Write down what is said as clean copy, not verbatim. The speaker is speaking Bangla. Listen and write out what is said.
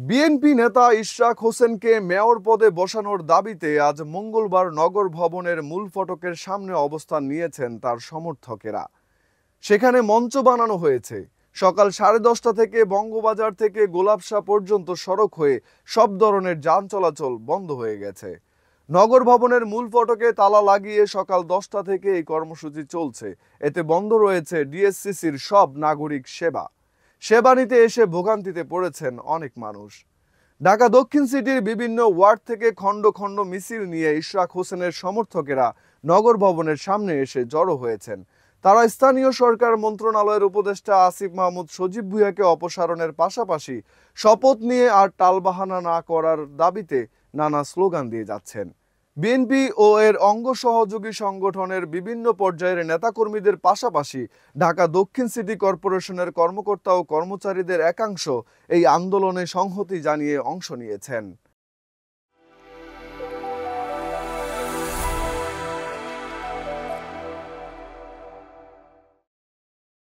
বিএনপি নেতা ইশরাক হোসেনকে মেয়র পদে বসানোর দাবিতে আজ মঙ্গলবার নগর ভবনের মূল ফটকের সামনে অবস্থান নিয়েছেন তার সমর্থকেরা। সেখানে মঞ্চ বানানো হয়েছে। সকাল 10:30 থেকে বঙ্গবাজার থেকে গোলাপশাহ পর্যন্ত সড়ক হয়ে সব ধরনের যান চলাচল বন্ধ হয়ে গেছে। নগর ভবনের মূল ফটকে তালা লাগিয়ে সকাল 10টা থেকে এই কর্মসূচি চলছে। এতে বন্ধ রয়েছে ডিএসসিসির সব নাগরিক সেবা নিতে এসে ভোগান্তিতে পড়েছেন অনেক মানুষ। ঢাকা দক্ষিণ সিটির বিভিন্ন ওয়ার্ড থেকে খণ্ড খণ্ড মিছিল নিয়ে ইশরাক হোসেনের সমর্থকেরা নগর ভবনের সামনে এসে জড়ো হয়েছেন। তারা স্থানীয় সরকার মন্ত্রণালয়ের উপদেষ্টা আসিফ মাহমুদ সজীব ভুঁইয়াকে অপসারণের পাশাপাশি শপথ নিয়ে আর টালবাহানা না করার দাবিতে নানা স্লোগান দিয়ে যাচ্ছেন। বিএনপি ও এর অঙ্গ সহযোগী সংগঠনের বিভিন্ন পর্যায়ের নেতাকর্মীদের পাশাপাশি ঢাকা দক্ষিণ সিটি কর্পোরেশনের কর্মকর্তা ও কর্মচারীদের একাংশ এই আন্দোলনে সংহতি জানিয়ে অংশ নিয়েছেন।